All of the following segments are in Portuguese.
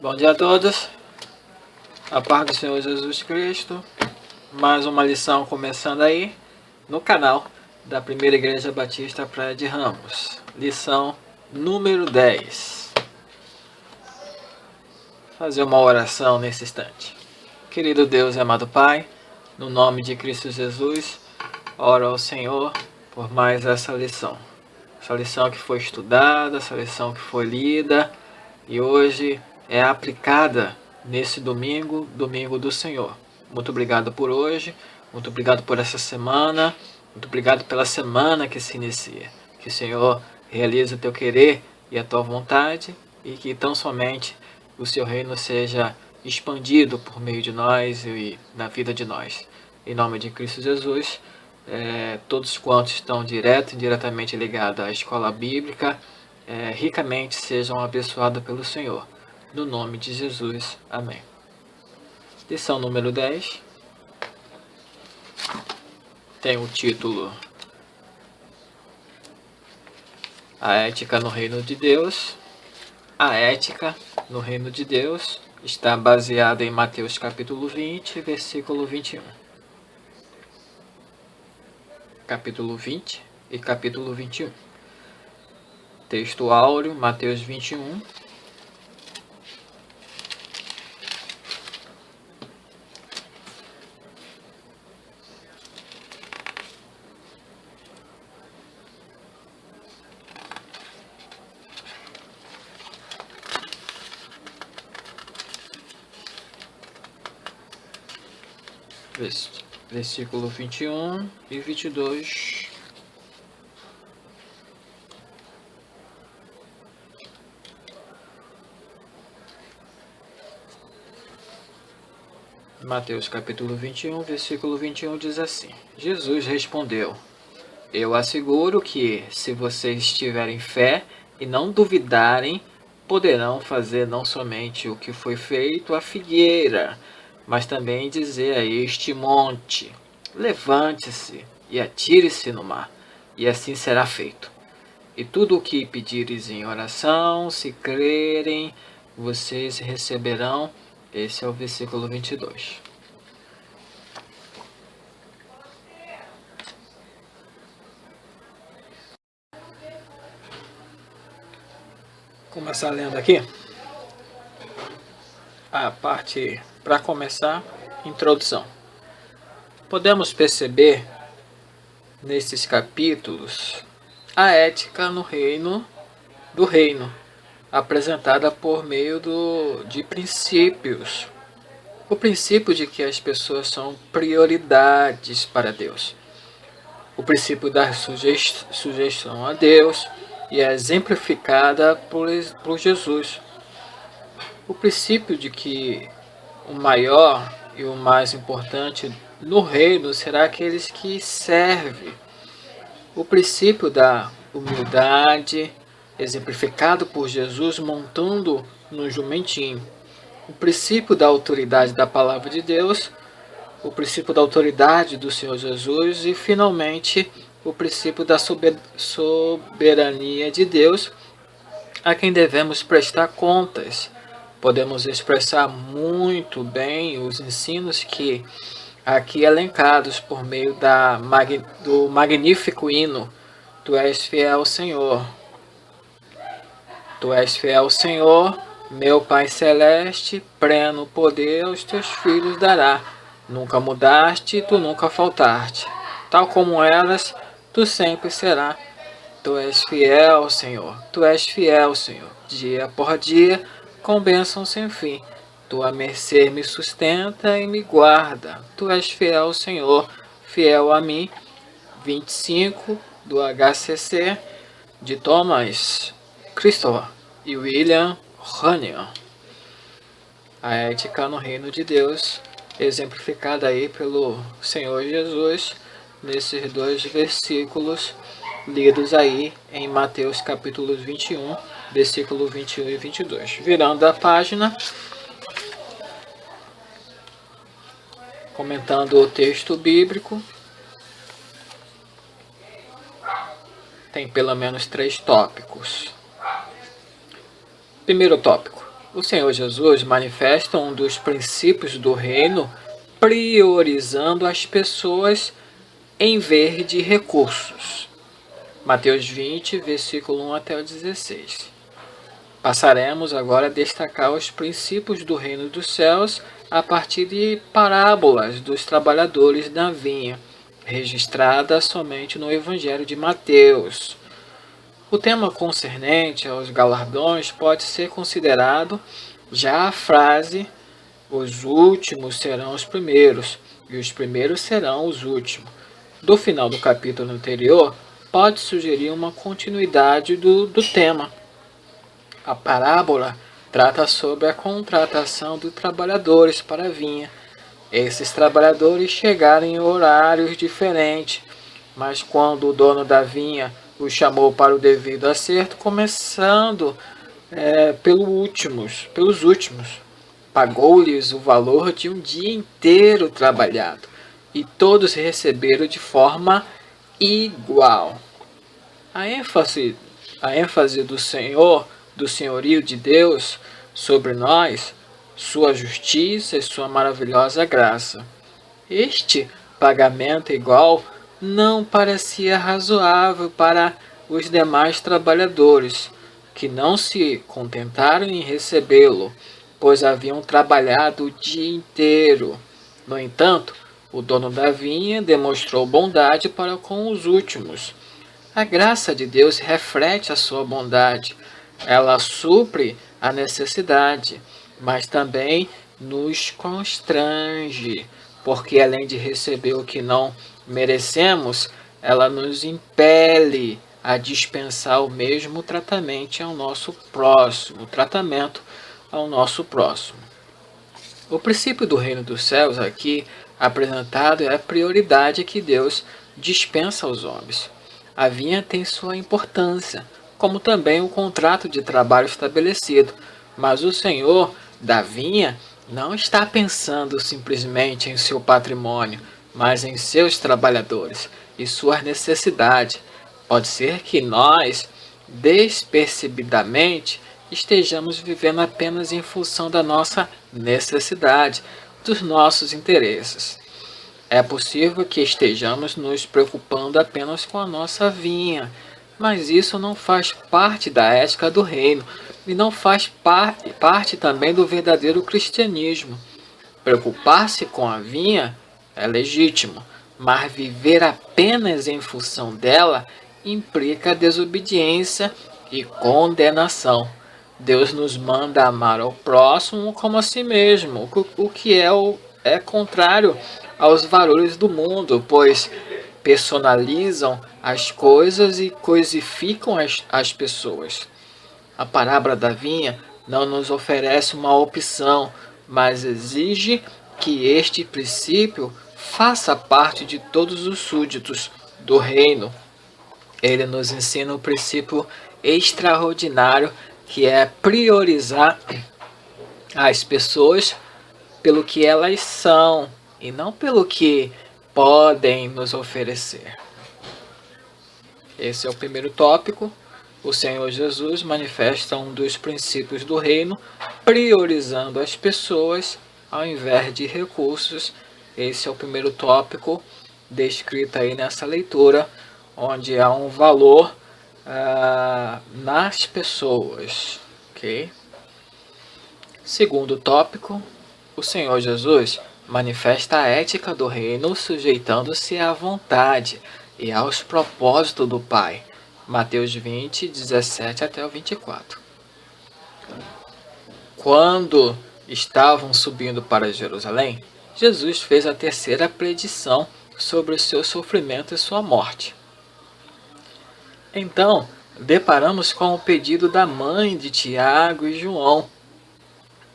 Bom dia a todos, a paz do Senhor Jesus Cristo, mais uma lição começando aí no canal da Primeira Igreja Batista Praia de Ramos, lição número 10. Fazer uma oração nesse instante. Querido Deus e amado Pai, no nome de Cristo Jesus, oro ao Senhor por mais essa lição que foi estudada, essa lição que foi lida e hoje é aplicada nesse domingo do Senhor. Muito obrigado por hoje, muito obrigado por essa semana, muito obrigado pela semana que se inicia. Que o Senhor realize o teu querer e a tua vontade e que tão somente o seu reino seja expandido por meio de nós e na vida de nós. Em nome de Cristo Jesus, todos quantos estão direto e indiretamente ligados à escola bíblica, ricamente sejam abençoados pelo Senhor. No nome de Jesus. Amém. Lição número 10. Tem o título A Ética no Reino de Deus. A ética no Reino de Deus está baseada em Mateus capítulo 20, versículo 21. Capítulo 20 e capítulo 21. Texto áureo, Mateus 21. Versículo 21 e 22. Mateus capítulo 21, versículo 21 diz assim: Jesus respondeu: Eu asseguro que, se vocês tiverem fé e não duvidarem, poderão fazer não somente o que foi feito à figueira, mas também dizer a este monte: levante-se e atire-se no mar, e assim será feito. E tudo o que pedires em oração, se crerem, vocês receberão. Esse é o versículo 22. Começar lendo aqui a parte, para começar, introdução. Podemos perceber nesses capítulos a ética no reino do reino, apresentada por meio de princípios. O princípio de que as pessoas são prioridades para Deus. O princípio da sujeição a Deus e é exemplificada por Jesus. O princípio de que o maior e o mais importante no reino será aqueles que servem. O princípio da humildade, exemplificado por Jesus montando no jumentinho. O princípio da autoridade da palavra de Deus, o princípio da autoridade do Senhor Jesus e, finalmente, o princípio da soberania de Deus, a quem devemos prestar contas. Podemos expressar muito bem os ensinos que aqui elencados por meio do magnífico hino: Tu és fiel, Senhor. Tu és fiel, Senhor, meu Pai celeste, pleno poder aos teus filhos dará. Nunca mudaste, tu nunca faltaste. Tal como eras, tu sempre será. Tu és fiel, Senhor. Tu és fiel, Senhor. Dia por dia, com bênção sem fim. Tua mercê me sustenta e me guarda. Tu és fiel, Senhor, fiel a mim. 25 do HCC de Thomas Christopher e William Ranian. A ética no reino de Deus, exemplificada aí pelo Senhor Jesus nesses dois versículos lidos aí em Mateus capítulo 21, versículo 21 e 22. Virando a página, comentando o texto bíblico, tem pelo menos 3 tópicos. Primeiro tópico: O Senhor Jesus manifesta um dos princípios do reino, priorizando as pessoas em vez de recursos. Mateus 20, versículo 1 até o 16. Passaremos agora a destacar os princípios do reino dos céus a partir de parábolas dos trabalhadores da vinha, registradas somente no Evangelho de Mateus. O tema concernente aos galardões pode ser considerado já a frase: os últimos serão os primeiros, e os primeiros serão os últimos. Do final do capítulo anterior, pode sugerir uma continuidade do tema. A parábola trata sobre a contratação de trabalhadores para a vinha. Esses trabalhadores chegaram em horários diferentes, mas quando o dono da vinha os chamou para o devido acerto, começando pelos últimos, pagou-lhes o valor de um dia inteiro trabalhado, e todos receberam de forma igual. A ênfase do senhorio de Deus sobre nós, sua justiça e sua maravilhosa graça. Este pagamento igual não parecia razoável para os demais trabalhadores, que não se contentaram em recebê-lo, pois haviam trabalhado o dia inteiro. No entanto, o dono da vinha demonstrou bondade para com os últimos. A graça de Deus reflete a sua bondade. Ela supre a necessidade, mas também nos constrange, porque além de receber o que não merecemos, ela nos impele a dispensar o mesmo tratamento ao nosso próximo. O princípio do reino dos céus aqui apresentado é a prioridade que Deus dispensa aos homens. A vinha tem sua importância, como também o contrato de trabalho estabelecido, mas o Senhor da vinha não está pensando simplesmente em seu patrimônio, mas em seus trabalhadores e suas necessidades. Pode ser que nós, despercebidamente, estejamos vivendo apenas em função da nossa necessidade, dos nossos interesses. É possível que estejamos nos preocupando apenas com a nossa vinha, mas isso não faz parte da ética do reino e não faz parte também do verdadeiro cristianismo. Preocupar-se com a vinha é legítimo, mas viver apenas em função dela implica desobediência e condenação. Deus nos manda amar ao próximo como a si mesmo, o que é contrário aos valores do mundo, pois personalizam as coisas e coisificam as pessoas. A parábola da vinha não nos oferece uma opção, mas exige que este princípio faça parte de todos os súditos do reino. Ele nos ensina um princípio extraordinário, que é priorizar as pessoas pelo que elas são e não pelo que podem nos oferecer. Esse é o primeiro tópico. O Senhor Jesus manifesta um dos princípios do reino, priorizando as pessoas ao invés de recursos. Esse é o primeiro tópico descrito aí nessa leitura, onde há um valor nas pessoas. Ok? Segundo tópico, o Senhor Jesus manifesta a ética do reino, sujeitando-se à vontade e aos propósitos do Pai. Mateus 20, 17 até o 24. Quando estavam subindo para Jerusalém, Jesus fez a terceira predição sobre o seu sofrimento e sua morte. Então, deparamos com o pedido da mãe de Tiago e João,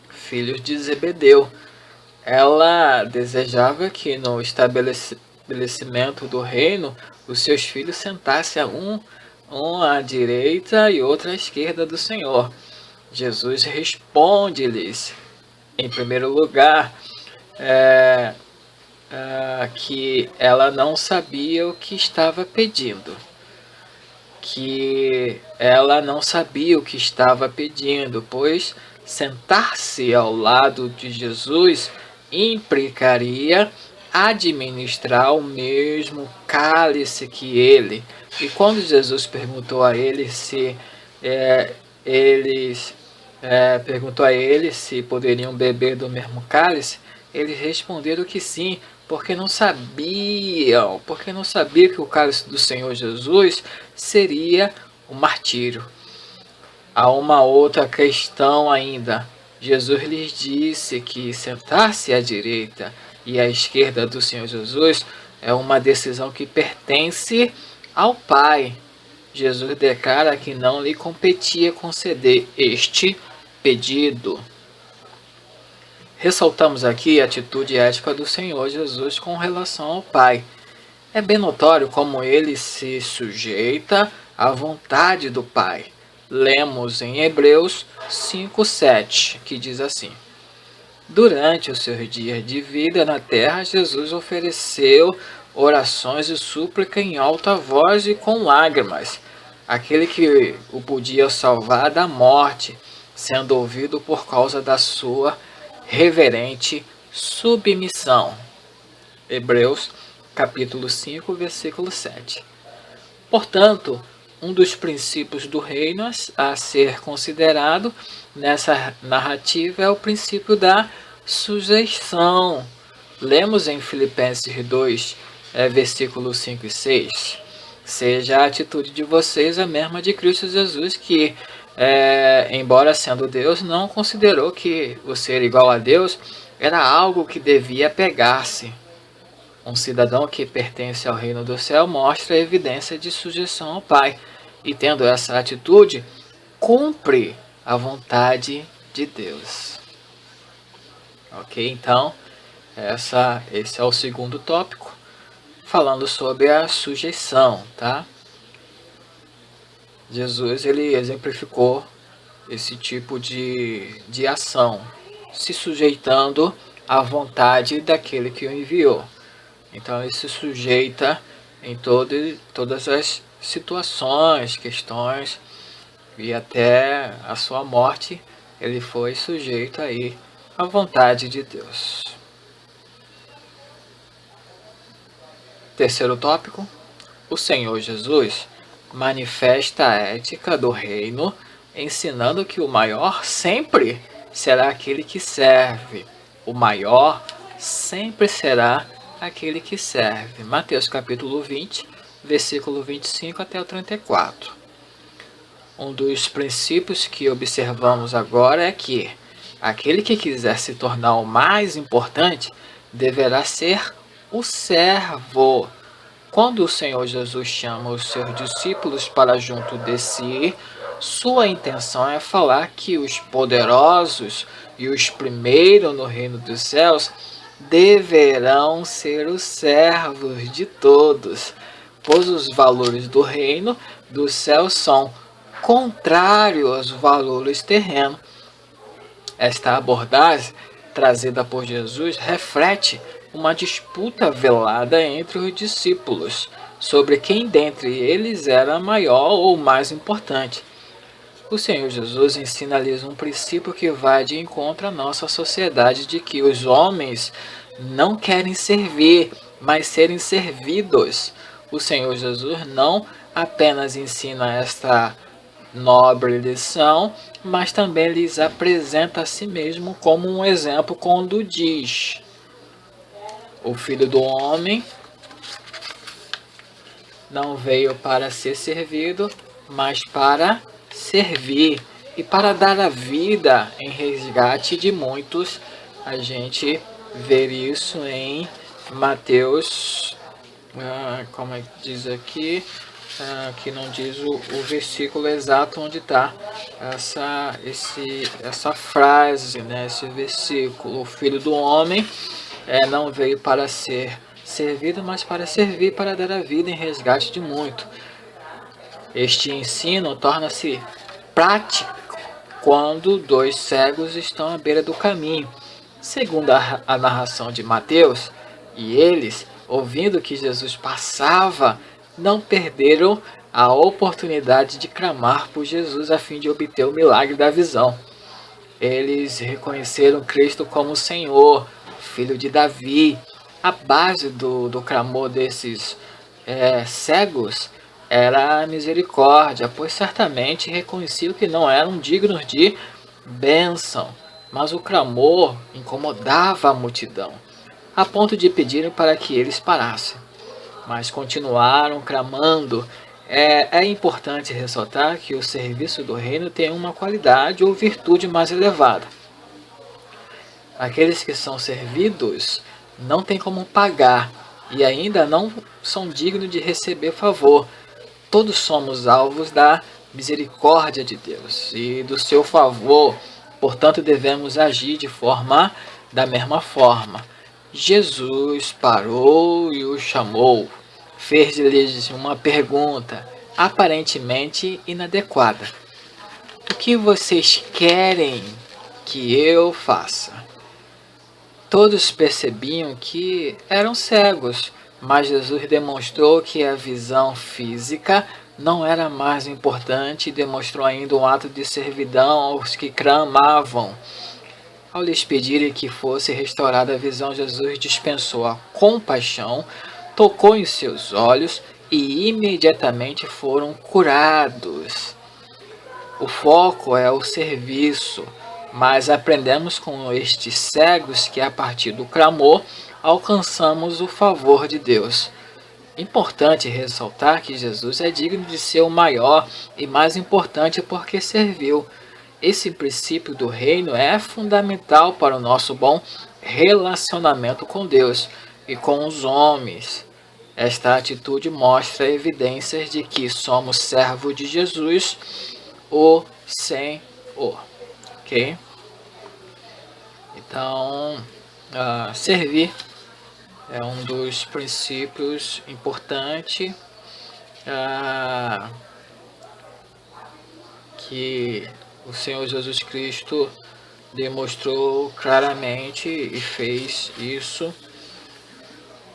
filhos de Zebedeu. Ela desejava que no estabelecimento do reino os seus filhos sentassem um à direita e outro à esquerda do Senhor. Jesus responde-lhes, em primeiro lugar, que ela não sabia o que estava pedindo. Pois Sentar-se ao lado de Jesus implicaria administrar o mesmo cálice que ele. E quando Jesus perguntou a ele se eles perguntou a ele se poderiam beber do mesmo cálice, eles responderam que sim, porque não sabiam que o cálice do Senhor Jesus seria o martírio. Há uma outra questão ainda. Jesus lhes disse que sentar-se à direita e à esquerda do Senhor Jesus é uma decisão que pertence ao Pai. Jesus declara que não lhe competia conceder este pedido. Ressaltamos aqui a atitude ética do Senhor Jesus com relação ao Pai. É bem notório como ele se sujeita à vontade do Pai. Lemos em Hebreus 5:7, que diz assim: durante os seus dias de vida na terra, Jesus ofereceu orações e súplica em alta voz e com lágrimas, aquele que o podia salvar da morte, sendo ouvido por causa da sua reverente submissão. Hebreus capítulo 5, versículo 7. Portanto, um dos princípios do reino a ser considerado nessa narrativa é o princípio da sujeição. Lemos em Filipenses 2, versículos 5 e 6. Seja a atitude de vocês a mesma de Cristo Jesus, que, embora sendo Deus, não considerou que o ser igual a Deus era algo que devia pegar-se. Um cidadão que pertence ao reino do céu mostra a evidência de sujeição ao Pai, e tendo essa atitude, cumpre a vontade de Deus. Ok? Então, esse é o segundo tópico, falando sobre a sujeição, tá? Jesus, ele exemplificou esse tipo de ação, se sujeitando à vontade daquele que o enviou. Então ele se sujeita em todas as situações, questões, e até a sua morte ele foi sujeito aí à vontade de Deus. Terceiro tópico, o Senhor Jesus manifesta a ética do reino, ensinando que o maior sempre será aquele que serve. O maior sempre será aquele que serve. Mateus capítulo 20, versículo 25 até o 34. Um dos princípios que observamos agora é que aquele que quiser se tornar o mais importante deverá ser o servo. Quando o Senhor Jesus chama os seus discípulos para junto de si, sua intenção é falar que os poderosos e os primeiros no reino dos céus deverão ser os servos de todos, pois os valores do reino dos céus são contrários aos valores terrenos. Esta abordagem trazida por Jesus reflete uma disputa velada entre os discípulos sobre quem dentre eles era maior ou mais importante. O Senhor Jesus ensina-lhes um princípio que vai de encontro à nossa sociedade, de que os homens não querem servir, mas serem servidos. O Senhor Jesus não apenas ensina esta nobre lição, mas também lhes apresenta a si mesmo como um exemplo quando diz: o Filho do Homem não veio para ser servido, mas para servir e para dar a vida em resgate de muitos. A gente vê isso em Mateus, como é que diz aqui, que não diz o versículo exato onde está essa frase, né, esse versículo. O Filho do Homem não veio para ser servido, mas para servir, para dar a vida em resgate de muito. Este ensino torna-se prático quando dois cegos estão à beira do caminho. Segundo a narração de Mateus, e eles, ouvindo que Jesus passava, não perderam a oportunidade de clamar por Jesus a fim de obter o milagre da visão. Eles reconheceram Cristo como Senhor, filho de Davi. A base do clamor desses cegos era a misericórdia, pois certamente reconheciam que não eram dignos de bênção. Mas o clamor incomodava a multidão, a ponto de pedirem para que eles parassem. Mas continuaram clamando. É importante ressaltar que o serviço do reino tem uma qualidade ou virtude mais elevada. Aqueles que são servidos não têm como pagar e ainda não são dignos de receber favor. Todos somos alvos da misericórdia de Deus e do seu favor, portanto devemos agir da mesma forma. Jesus parou e os chamou, fez-lhes uma pergunta aparentemente inadequada: o que vocês querem que eu faça? Todos percebiam que eram cegos, mas Jesus demonstrou que a visão física não era mais importante e demonstrou ainda um ato de servidão aos que clamavam. Ao lhes pedirem que fosse restaurada a visão, Jesus dispensou a compaixão, tocou em seus olhos e imediatamente foram curados. O foco é o serviço, mas aprendemos com estes cegos que a partir do clamor alcançamos o favor de Deus. Importante ressaltar que Jesus é digno de ser o maior e mais importante porque serviu. Esse princípio do reino é fundamental para o nosso bom relacionamento com Deus e com os homens. Esta atitude mostra evidências de que somos servos de Jesus, o Senhor. Ok? Então, servir é um dos princípios importantes que o Senhor Jesus Cristo demonstrou claramente e fez isso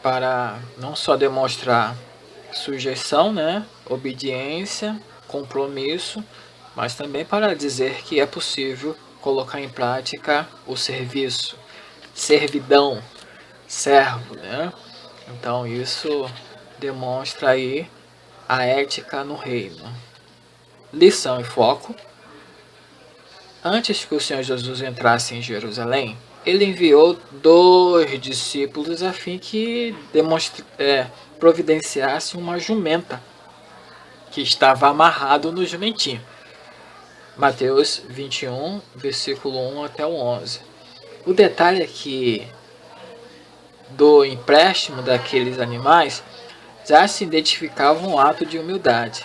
para não só demonstrar sujeição, né, obediência, compromisso, mas também para dizer que é possível colocar em prática o serviço, servidão, servo, né? Então isso demonstra aí a ética no reino. Lição e foco. Antes que o Senhor Jesus entrasse em Jerusalém, ele enviou 2 discípulos a fim que providenciasse uma jumenta que estava amarrado no jumentinho. Mateus 21, versículo 1 até o 11. O detalhe é que do empréstimo daqueles animais já se identificava um ato de humildade.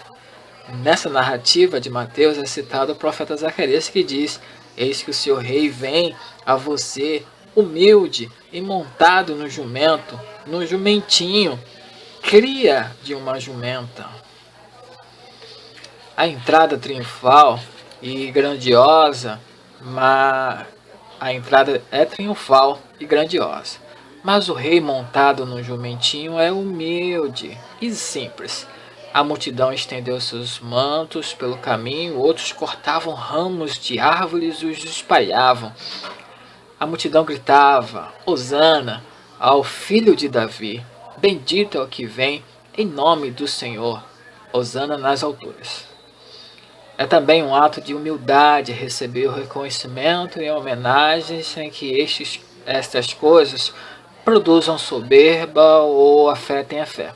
Nessa narrativa de Mateus é citado o profeta Zacarias que diz: eis que o seu rei vem a você humilde e montado no jumento, no jumentinho, cria de uma jumenta. A entrada triunfal e grandiosa, mas a entrada é triunfal e grandiosa. Mas o rei montado no jumentinho é humilde e simples. A multidão estendeu seus mantos pelo caminho, outros cortavam ramos de árvores e os espalhavam. A multidão gritava: Hosana ao filho de Davi, bendito é o que vem em nome do Senhor, Hosana nas alturas. É também um ato de humildade receber o reconhecimento e homenagens sem que estas coisas produzam soberba ou afetem a fé.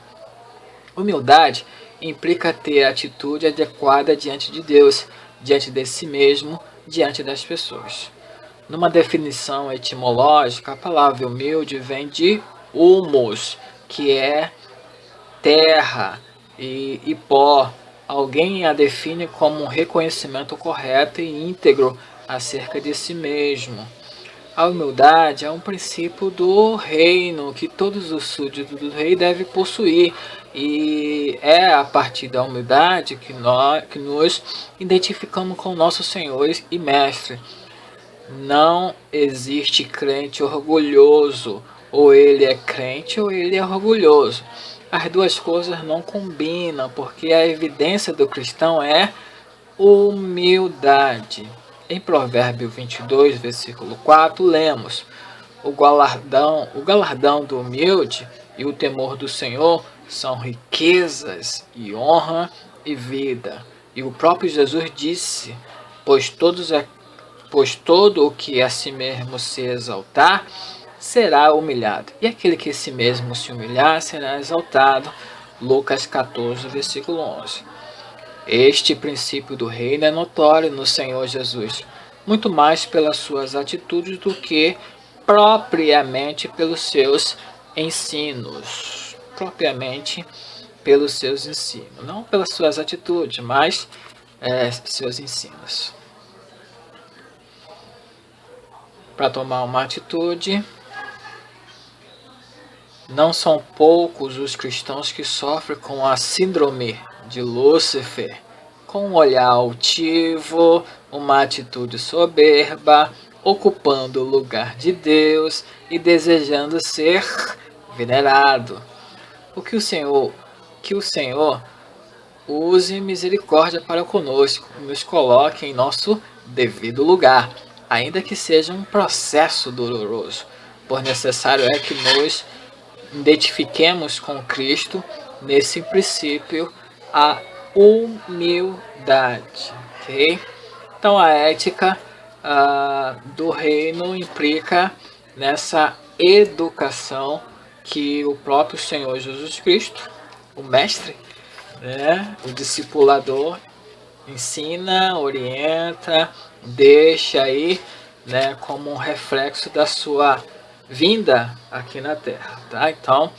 Humildade implica ter a atitude adequada diante de Deus, diante de si mesmo, diante das pessoas. Numa definição etimológica, a palavra humilde vem de humus, que é terra e pó. Alguém a define como um reconhecimento correto e íntegro acerca de si mesmo. A humildade é um princípio do reino que todos os súditos do rei devem possuir, e é a partir da humildade que nos identificamos com nosso Senhor e Mestre. Não existe crente orgulhoso, ou ele é crente ou ele é orgulhoso. As duas coisas não combinam, porque a evidência do cristão é humildade. Em Provérbio 22, versículo 4, lemos: o galardão do humilde e o temor do Senhor são riquezas e honra e vida. E o próprio Jesus disse: pois todo o que a si mesmo se exaltar será humilhado, e aquele que a si mesmo se humilhar será exaltado. Lucas 14, versículo 11. Este princípio do reino é notório no Senhor Jesus, muito mais pelas suas atitudes do que propriamente pelos seus ensinos. Propriamente pelos seus ensinos. Não pelas suas atitudes, mas seus ensinos. Para tomar uma atitude, não são poucos os cristãos que sofrem com a síndrome de Lúcifer, com um olhar altivo, uma atitude soberba, ocupando o lugar de Deus e desejando ser venerado. Que o Senhor use misericórdia para conosco, nos coloque em nosso devido lugar, ainda que seja um processo doloroso, por necessário é que nos identifiquemos com Cristo nesse princípio, a humildade, ok? Então a ética do reino implica nessa educação que o próprio Senhor Jesus Cristo, o mestre, o discipulador, ensina, orienta, deixa aí, como um reflexo da sua vinda aqui na Terra, tá? Então,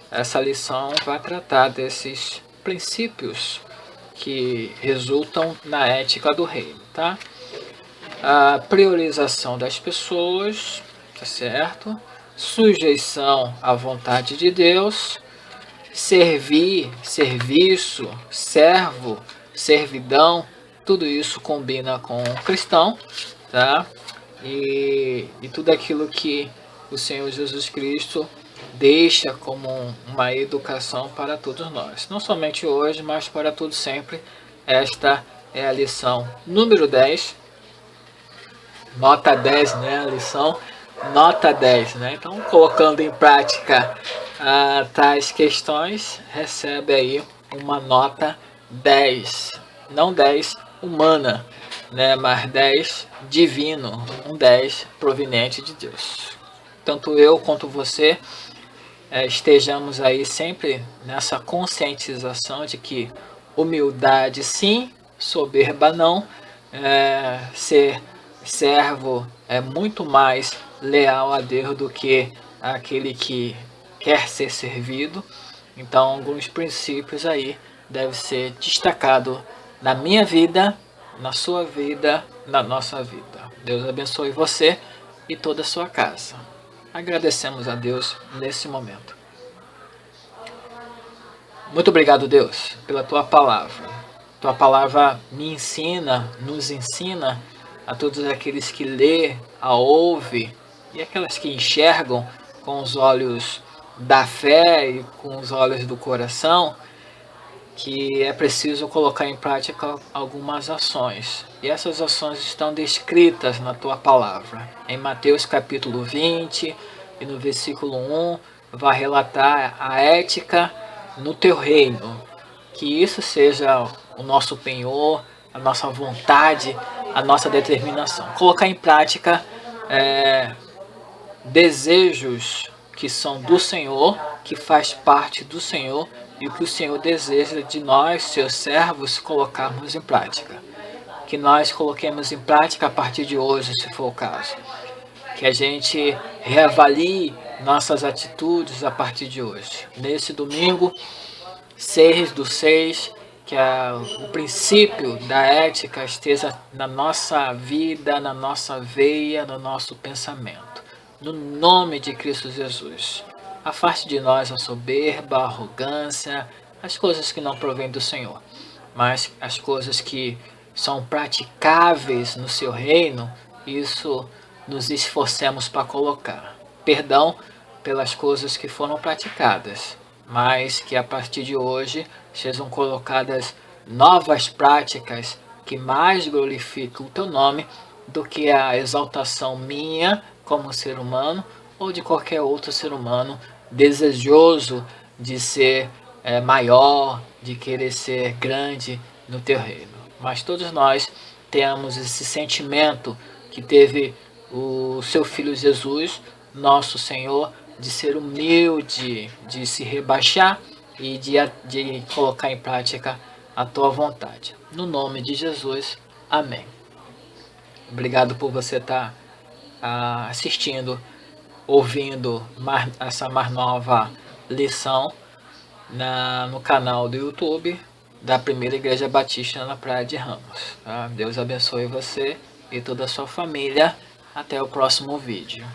essa lição vai tratar desses princípios que resultam na ética do reino, tá? A priorização das pessoas, tá certo? Sujeição à vontade de Deus, serviço, servo, servidão, tudo isso combina com o cristão, tá? E tudo aquilo que o Senhor Jesus Cristo deixa como uma educação para todos nós. Não somente hoje, mas para tudo sempre. Esta é a lição número 10. Nota 10, né? A lição nota 10, né? Então, colocando em prática tais questões, recebe aí uma nota 10. Não 10 humana, mas 10 divino, um 10 proveniente de Deus. Tanto eu quanto você estejamos aí sempre nessa conscientização de que humildade sim, soberba não, ser servo é muito mais leal a Deus do que aquele que quer ser servido. Então, alguns princípios aí devem ser destacados na minha vida, na sua vida, na nossa vida. Deus abençoe você e toda a sua casa. Agradecemos a Deus nesse momento. Muito obrigado, Deus, pela tua palavra. Tua palavra me ensina, nos ensina a todos aqueles que lê, a ouve e aquelas que enxergam com os olhos da fé e com os olhos do coração, que é preciso colocar em prática algumas ações. E essas ações estão descritas na tua palavra. Em Mateus capítulo 20 e no versículo 1, vai relatar a ética no teu reino. Que isso seja o nosso penhor, a nossa vontade, a nossa determinação. Colocar em prática desejos que são do Senhor, que faz parte do Senhor, e o que o Senhor deseja de nós, seus servos, colocarmos em prática. Que nós coloquemos em prática a partir de hoje, se for o caso. Que a gente reavalie nossas atitudes a partir de hoje. Nesse domingo, 6/6, que o princípio da ética esteja na nossa vida, na nossa veia, no nosso pensamento. No nome de Cristo Jesus. Afaste de nós a soberba, a arrogância, as coisas que não provêm do Senhor, mas as coisas que são praticáveis no seu reino, isso nos esforcemos para colocar. Perdão pelas coisas que foram praticadas, mas que a partir de hoje sejam colocadas novas práticas que mais glorificam o teu nome do que a exaltação minha como ser humano ou de qualquer outro ser humano desejoso de ser maior, de querer ser grande no teu reino. Mas todos nós temos esse sentimento que teve o seu Filho Jesus, nosso Senhor, de ser humilde, de se rebaixar e de colocar em prática a tua vontade. No nome de Jesus, amém. Obrigado por você estar assistindo, ouvindo essa mais nova lição no canal do YouTube da Primeira Igreja Batista na Praia de Ramos. Tá? Deus abençoe você e toda a sua família. Até o próximo vídeo.